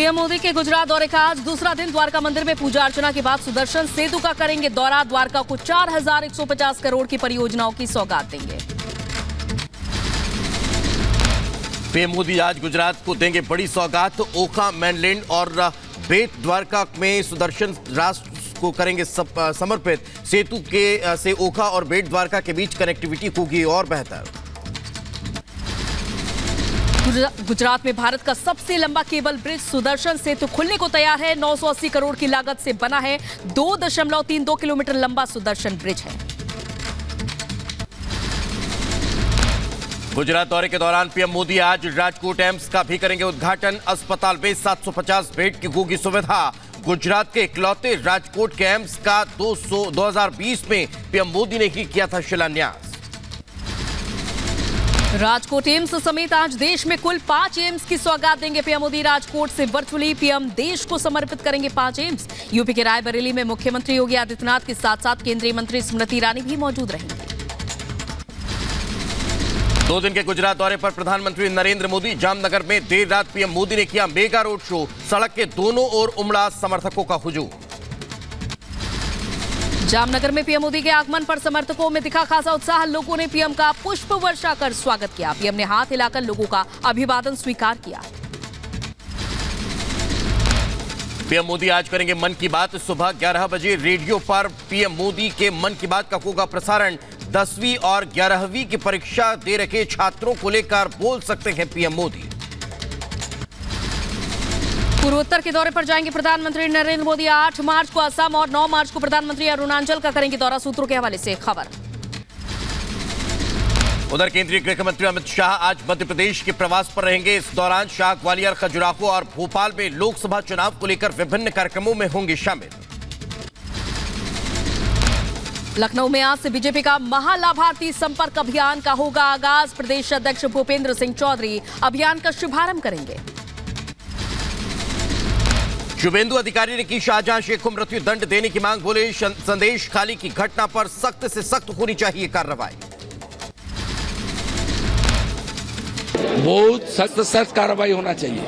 PM Modi के गुजरात दौरे का आज दूसरा दिन। द्वारका मंदिर में पूजा अर्चना के बाद सुदर्शन सेतु का करेंगे दौरा। द्वारका को 4150 करोड़ की परियोजनाओं की सौगात देंगे। पीएम मोदी आज गुजरात को देंगे बड़ी सौगात। ओखा मेनलैंड और बेट द्वारका में सुदर्शन राष्ट्र को करेंगे समर्पित। सेतु के से ओखा और बेट द्वारका के बीच कनेक्टिविटी होगी और बेहतर। गुजरात में भारत का सबसे लंबा केबल ब्रिज सुदर्शन सेतु खुलने को तैयार है। 980 करोड़ की लागत से बना है। 2.32 किलोमीटर लंबा सुदर्शन ब्रिज है। गुजरात दौरे के दौरान पीएम मोदी आज राजकोट एम्स का भी करेंगे उद्घाटन। अस्पताल में 750 बेड की होगी सुविधा। गुजरात के इकलौते राजकोट के एम्स का 2020 में पीएम मोदी ने ही किया था शिलान्यास। राजकोट एम्स समेत आज देश में कुल 5 एम्स की सौगात देंगे पीएम मोदी। राजकोट से वर्चुअली पीएम देश को समर्पित करेंगे 5 एम्स। यूपी के रायबरेली में मुख्यमंत्री योगी आदित्यनाथ के साथ साथ केंद्रीय मंत्री स्मृति ईरानी भी मौजूद रहेंगे। 2 दिन के गुजरात दौरे पर प्रधानमंत्री नरेंद्र मोदी। जामनगर में देर रात पीएम मोदी ने किया मेगा रोड शो। सड़क के दोनों ओर उमड़ा समर्थकों का हुजूम। जामनगर में पीएम मोदी के आगमन पर समर्थकों में दिखा खासा उत्साह। लोगों ने पीएम का पुष्प वर्षा कर स्वागत किया। पीएम ने हाथ हिलाकर लोगों का अभिवादन स्वीकार किया। पीएम मोदी आज करेंगे मन की बात। सुबह 11 बजे रेडियो पर पीएम मोदी के मन की बात का होगा प्रसारण। 10वीं और 11वीं की परीक्षा दे रखे छात्रों को लेकर बोल सकते हैं पीएम मोदी। पूर्वोत्तर के दौरे पर जाएंगे प्रधानमंत्री नरेंद्र मोदी। 8 मार्च को असम और 9 मार्च को प्रधानमंत्री अरुणाचल का करेंगे दौरा। सूत्रों के हवाले से खबर। उधर केंद्रीय गृह मंत्री अमित शाह आज मध्य प्रदेश के प्रवास पर रहेंगे। इस दौरान शाह ग्वालियर, खजुराहो और भोपाल में लोकसभा चुनाव को लेकर विभिन्न कार्यक्रमों में होंगे शामिल। लखनऊ में आज से बीजेपी का महालाभार्थी संपर्क अभियान का होगा आगाज। प्रदेश अध्यक्ष भूपेंद्र सिंह चौधरी अभियान का शुभारंभ करेंगे। शुभेंदु अधिकारी ने की शाहजहां शेख को मृत्यु दंड देने की मांग। बोले संदेश खाली की घटना पर सख्त से सख्त होनी चाहिए कार्रवाई। बहुत सख्त कार्रवाई होना चाहिए।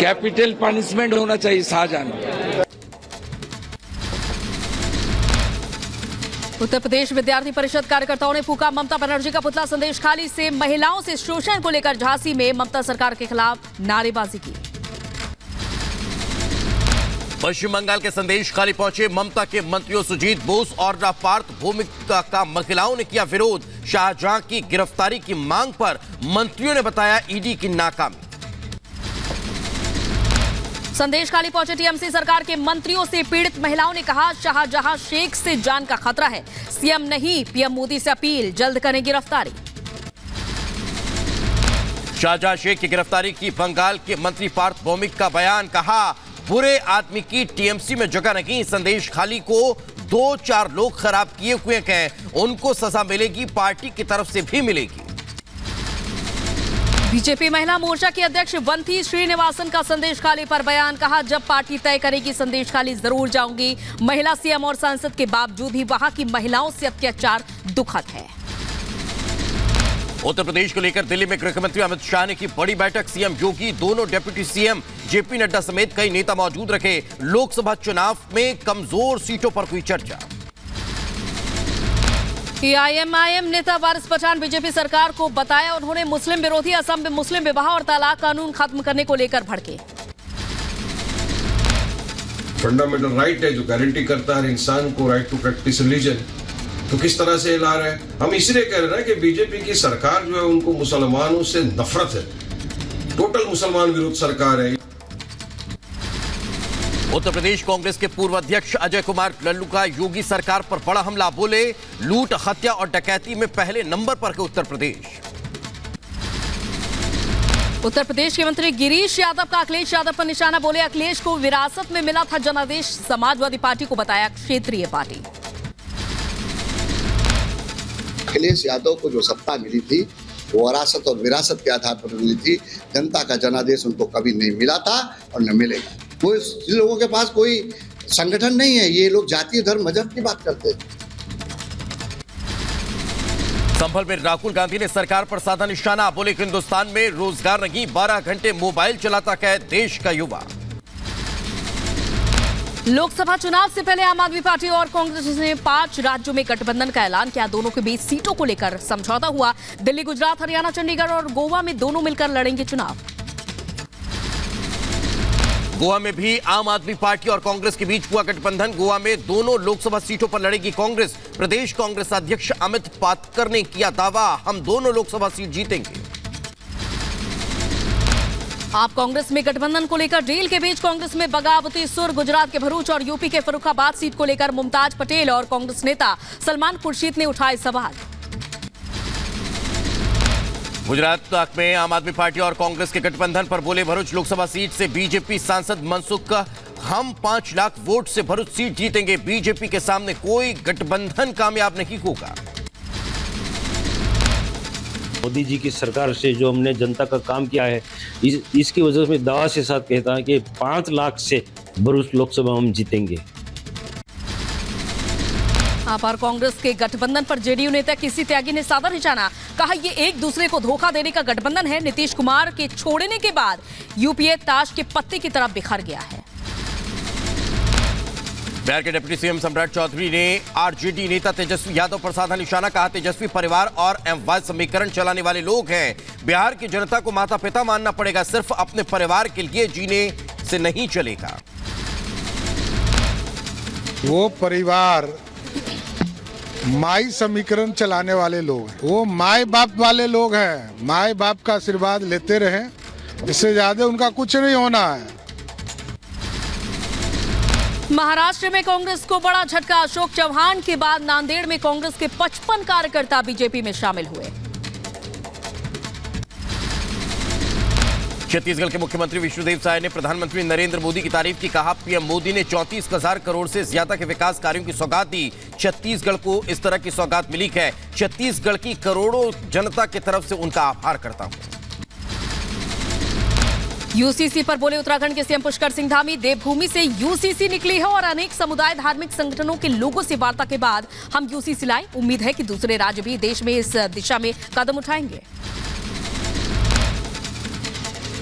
कैपिटल पनिशमेंट होना चाहिए शाहजहां। उत्तर प्रदेश विद्यार्थी परिषद कार्यकर्ताओं ने फूका ममता बनर्जी का पुतला। संदेश खाली से महिलाओं से शोषण को लेकर झांसी में ममता सरकार के खिलाफ नारेबाजी की। पश्चिम बंगाल के संदेश खाली पहुंचे ममता के मंत्रियों सुजीत बोस और पार्थ भौमिक का महिलाओं ने किया विरोध। शाहजहां की गिरफ्तारी की मांग पर मंत्रियों ने बताया ईडी की नाकामी। संदेश खाली पहुंचे टीएमसी सरकार के मंत्रियों से पीड़ित महिलाओं ने कहा शाहजहां शेख से जान का खतरा है। सीएम नहीं पीएम मोदी से अपील, जल्द करें गिरफ्तारी। शाहजहां शेख की गिरफ्तारी की बंगाल के मंत्री पार्थ भौमिक का बयान। कहा बुरे आदमी की टीएमसी में जगह नहीं। संदेश खाली को 2-4 लोग खराब किए हुए हैं, उनको सजा मिलेगी, पार्टी की तरफ से भी मिलेगी। बीजेपी महिला मोर्चा की अध्यक्ष वंथी श्रीनिवासन का संदेश खाली पर बयान। कहा जब पार्टी तय करेगी संदेश खाली जरूर जाऊंगी। महिला सीएम और सांसद के बावजूद भी वहां की महिलाओं से अत्याचार दुखद है। उत्तर प्रदेश को लेकर दिल्ली में गृह मंत्री अमित शाह ने की बड़ी बैठक। सीएम योगी, दोनों डिप्टी सीएम जेपी नड्डा समेत कई नेता मौजूद रखे। लोकसभा चुनाव में कमजोर सीटों पर हुई चर्चा। एआईएमआईएम नेता वारिस पठान बीजेपी सरकार को बताया उन्होंने मुस्लिम विरोधी। असम में मुस्लिम विवाह और तलाक कानून खत्म करने को लेकर भड़के। फंडामेंटल राइट है जो गारंटी करता है इंसान को राइट टू प्रैक्टिस रिलीजन, तो किस तरह से ला रहे हैं। हम इसलिए कह रहे हैं कि बीजेपी की सरकार जो है उनको मुसलमानों से नफरत है। टोटल मुसलमान विरोध सरकार है। उत्तर प्रदेश कांग्रेस के पूर्व अध्यक्ष अजय कुमार लल्लू का योगी सरकार पर बड़ा हमला। बोले लूट, हत्या और डकैती में पहले नंबर पर है उत्तर प्रदेश। उत्तर प्रदेश के मंत्री गिरीश यादव का अखिलेश यादव पर निशाना। बोले अखिलेश को विरासत में मिला था जनादेश। समाजवादी पार्टी को बताया क्षेत्रीय पार्टी। अखिलेश यादव को जो सत्ता मिली थी वो वरासत और विरासत के आधार पर मिली थी। जनता का जनादेश उनको कभी नहीं मिला था और न मिलेगा। वो इन लोगों के पास कोई संगठन नहीं है। ये लोग जातीय, धर्म, मजहब की बात करते हैं। संभल में राहुल गांधी ने सरकार पर साधा निशाना, बोले हिंदुस्तान में रोजगार नहीं, 12 घंटे मोबाइल चलाता है देश का युवा। लोकसभा चुनाव से पहले आम आदमी पार्टी और कांग्रेस ने 5 राज्यों में गठबंधन का ऐलान किया। दोनों के बीच सीटों को लेकर समझौता हुआ। दिल्ली, गुजरात, हरियाणा, चंडीगढ़ और गोवा में दोनों मिलकर लड़ेंगे चुनाव। गोवा में भी आम आदमी पार्टी और कांग्रेस के बीच हुआ गठबंधन। गोवा में दोनों लोकसभा सीटों पर लड़ेगी कांग्रेस। प्रदेश कांग्रेस अध्यक्ष अमित पाटकर ने किया दावा, हम दोनों लोकसभा सीट जीतेंगे। आप कांग्रेस में गठबंधन को लेकर डील के बीच कांग्रेस में बगावती सुर। गुजरात के भरूच और यूपी के फर्रुखाबाद सीट को लेकर मुमताज पटेल और कांग्रेस नेता सलमान खुर्शीद ने उठाए सवाल। गुजरात में आम आदमी पार्टी और कांग्रेस के गठबंधन पर बोले भरूच लोकसभा सीट से बीजेपी सांसद मनसुख, हम 5 लाख वोट से भरूच सीट जीतेंगे। बीजेपी के सामने कोई गठबंधन कामयाब नहीं होगा। मोदी जी की सरकार से जो हमने जनता का काम किया है, इसकी वजह से दावा के साथ कहता है कि 5 लाख से भरूच लोकसभा हम जीतेंगे। आप और कांग्रेस के गठबंधन पर जेडीयू नेता किसी त्यागी ने साधा निशाना, कहा ये एक दूसरे को धोखा देने का गठबंधन है। नीतीश कुमार के छोड़ने के बाद यूपीए ताश के पत्ते की तरफ बिखर गया है। बिहार के डिप्टी सीएम सम्राट चौधरी ने आरजेडी नेता तेजस्वी यादव पर साधा निशाना, कहा तेजस्वी परिवार और एमवाय समीकरण चलाने वाले लोग हैं। बिहार की जनता को माता पिता मानना पड़ेगा, सिर्फ अपने परिवार के लिए जीने से नहीं चलेगा। वो परिवार माई समीकरण चलाने वाले लोग हैं, वो माई बाप वाले लोग हैं। माई बाप का आशीर्वाद लेते रहें, इससे ज्यादा उनका कुछ नहीं होना है। महाराष्ट्र में कांग्रेस को बड़ा झटका। अशोक चव्हाण के बाद नांदेड़ में कांग्रेस के 55 कार्यकर्ता बीजेपी में शामिल हुए। छत्तीसगढ़ के मुख्यमंत्री विष्णुदेव साय ने प्रधानमंत्री नरेंद्र मोदी की तारीफ की, कहा पीएम मोदी ने 34,000 करोड़ से ज्यादा के विकास कार्यों की सौगात दी। छत्तीसगढ़ को इस तरह की सौगात मिली है, छत्तीसगढ़ की करोड़ों जनता की तरफ से उनका आभार करता हूं। यूसीसी पर बोले उत्तराखंड के सीएम पुष्कर सिंह धामी, देवभूमि से यूसीसी निकली है और अनेक समुदाय धार्मिक संगठनों के लोगों से वार्ता के बाद हम यूसीसी लाए। उम्मीद है कि दूसरे राज्य भी देश में इस दिशा में कदम उठाएंगे।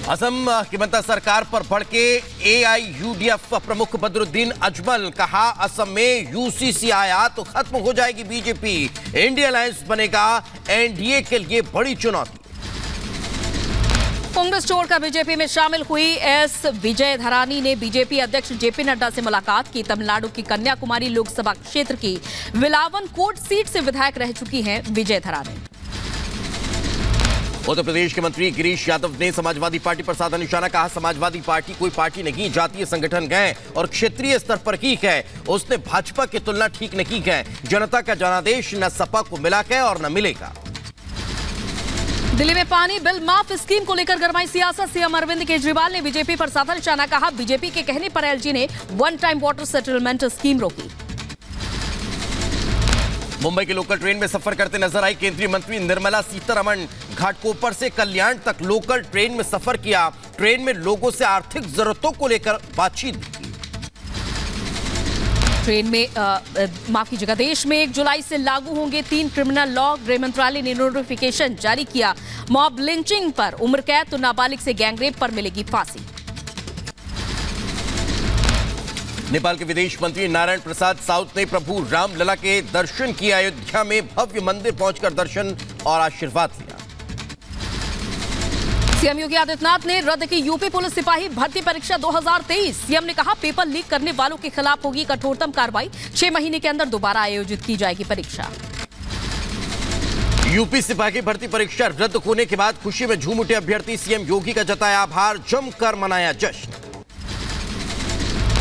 असम की ममता सरकार पर भड़के एआईयूडीएफ प्रमुख बदरुद्दीन अजमल, कहा असम में यूसीसी आया तो खत्म हो जाएगी बीजेपी, इंडिया अलायंस बनेगा एनडीए के लिए बड़ी चुनौती। कांग्रेस छोड़कर बीजेपी में शामिल हुई एस विजय धरानी ने बीजेपी अध्यक्ष जेपी नड्डा से मुलाकात की। तमिलनाडु की कन्याकुमारी लोकसभा क्षेत्र की विलावन कोट सीट से विधायक रह चुकी हैं विजय धरानी। उत्तर प्रदेश के मंत्री गिरीश यादव ने समाजवादी पार्टी पर साधा निशाना, कहा समाजवादी पार्टी कोई पार्टी नहीं, जातीय संगठन गए और क्षेत्रीय स्तर पर की है। उसने भाजपा की तुलना ठीक नहीं की है। जनता का जनादेश न सपा को मिला है और न मिलेगा। दिल्ली में पानी बिल माफ स्कीम को लेकर गरमाई सियासत। सीएम अरविंद केजरीवाल ने बीजेपी पर साधा निशाना, कहा बीजेपी के कहने पर एलजी ने one time water settlement scheme रोकी। मुंबई के लोकल ट्रेन में सफर करते नजर आई केंद्रीय मंत्री निर्मला सीतारमण। घाटकोपर से कल्याण तक लोकल ट्रेन में सफर किया। ट्रेन में लोगों से आर्थिक जरूरतों को लेकर बातचीत की। ट्रेन में माफ कीजिएगा, देश में 1 जुलाई से लागू होंगे 3 क्रिमिनल लॉ। गृह मंत्रालय ने नोटिफिकेशन जारी किया। मॉब लिंचिंग पर उम्र कैद तो नाबालिग से गैंगरेप पर मिलेगी फांसी। नेपाल के विदेश मंत्री नारायण प्रसाद साउथ ने प्रभु रामलला के दर्शन किए। अयोध्या में भव्य मंदिर पहुंचकर दर्शन और आशीर्वाद लिया। सीएम योगी आदित्यनाथ ने रद्द की यूपी पुलिस सिपाही भर्ती परीक्षा 2023। सीएम ने कहा पेपर लीक करने वालों के खिलाफ होगी कठोरतम कार्रवाई। 6 महीने के अंदर दोबारा आयोजित की जाएगी परीक्षा। यूपी सिपाही भर्ती परीक्षा रद्द होने के बाद खुशी में झूम उठे अभ्यर्थी। सीएम योगी का जताया आभार, जमकर मनाया जश्न।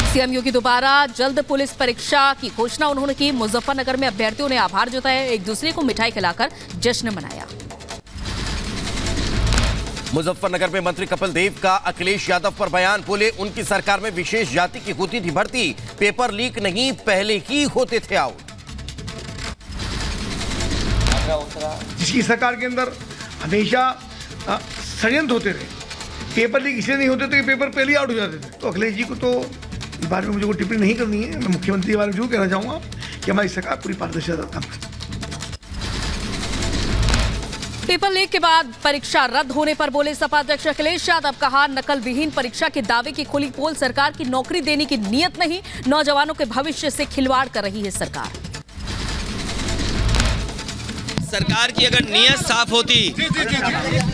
सीएम योगी दोबारा जल्द पुलिस परीक्षा की घोषणा उन्होंने की। मुजफ्फरनगर में अभ्यर्थियों ने आभार जताया, एक दूसरे को मिठाई खिलाकर जश्न मनाया। मुजफ्फरनगर में मंत्री कपिल देव का अखिलेश यादव पर बयान, बोले उनकी सरकार में विशेष जाति की होती थी भर्ती, पेपर लीक नहीं पहले ही होते थे आउट। जिसकी सरकार के अंदर हमेशा षड्यंत्र होते थे, पेपर लीक इसलिए नहीं होते थे कि पेपर पहले आउट हो जाते थे। तो अखिलेश जी को तो इस बारे में मुझे कोई टिप्पणी नहीं करनी है। मैं मुख्यमंत्री के बारे में जरूर कहना चाहूँगा कि हमारी सरकार पूरी पारदर्शिता काम करती है। पेपर लीक के बाद परीक्षा रद्द होने पर बोले सपा अध्यक्ष अखिलेश यादव। कहा, नकल विहीन परीक्षा के दावे की खुली पोल सरकार की नौकरी देने की नीयत नहीं, नौजवानों के भविष्य से खिलवाड़ कर रही है सरकार। सरकार की अगर नीयत साफ होती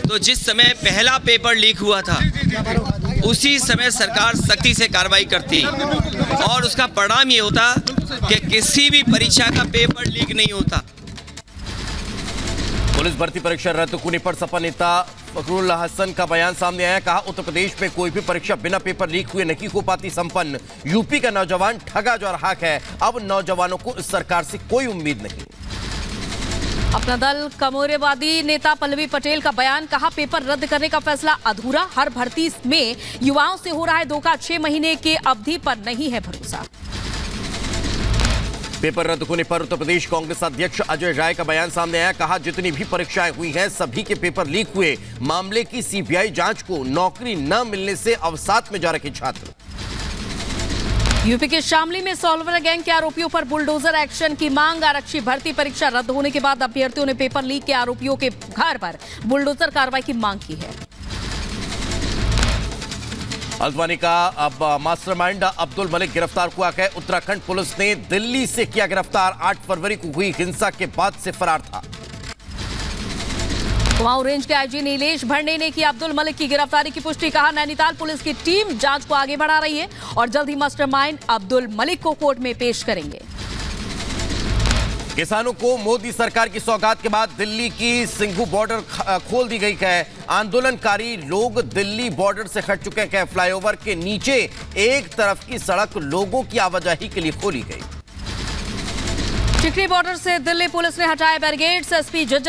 तो जिस समय पहला पेपर लीक हुआ था उसी समय सरकार सख्ती से कार्रवाई करती और उसका परिणाम ये होता कि किसी भी परीक्षा का पेपर लीक नहीं होता। पुलिस भर्ती परीक्षा रद्द होने पर सपा नेता फखरुल हसन का बयान सामने आया। कहा, उत्तर प्रदेश में कोई भी परीक्षा बिना पेपर लीक हुए नहीं हो पाती संपन्न। यूपी का नौजवान ठगा जा रहा है। अब नौजवानों को इस सरकार से कोई उम्मीद नहीं। अपना दल कमोरेवादी नेता पल्लवी पटेल का बयान। कहा, पेपर रद्द करने का फैसला अधूरा, हर भर्ती में युवाओं से हो रहा है धोखा, 6 महीने के अवधि पर नहीं है भरोसा। पेपर रद्द होने पर उत्तर प्रदेश कांग्रेस अध्यक्ष अजय राय का बयान सामने आया। कहा, जितनी भी परीक्षाएं हुई हैं सभी के पेपर लीक हुए। मामले की सीबीआई जांच को, नौकरी न मिलने से अवसाद में जा रहे छात्र। यूपी के शामली में सॉल्वर गैंग के आरोपियों पर बुलडोजर एक्शन की मांग। आरक्षी भर्ती परीक्षा रद्द होने के बाद अभ्यर्थियों ने पेपर लीक के आरोपियों के घर पर बुलडोजर कार्रवाई की मांग की है। हल्द्वानी का अब मास्टरमाइंड अब्दुल मलिक गिरफ्तार हुआ है। उत्तराखंड पुलिस ने दिल्ली से किया गिरफ्तार। 8 फरवरी को हुई हिंसा के बाद से फरार था। कुमाऊं रेंज के आईजी नीलेश भंडे ने की अब्दुल मलिक की गिरफ्तारी की पुष्टि। कहा, नैनीताल पुलिस की टीम जांच को आगे बढ़ा रही है और जल्द ही मास्टरमाइंड अब्दुल मलिक को कोर्ट में पेश करेंगे। किसानों को मोदी सरकार की सौगात के बाद दिल्ली की सिंघू बॉर्डर खोल दी गई है। आंदोलनकारी लोग दिल्ली बॉर्डर से हट चुके हैं। फ्लाईओवर के नीचे एक तरफ की सड़क लोगों की आवाजाही के लिए खोली गई। चिखली बॉर्डर से दिल्ली पुलिस ने हटाए बैरिकेड्स। एसपी जज्जर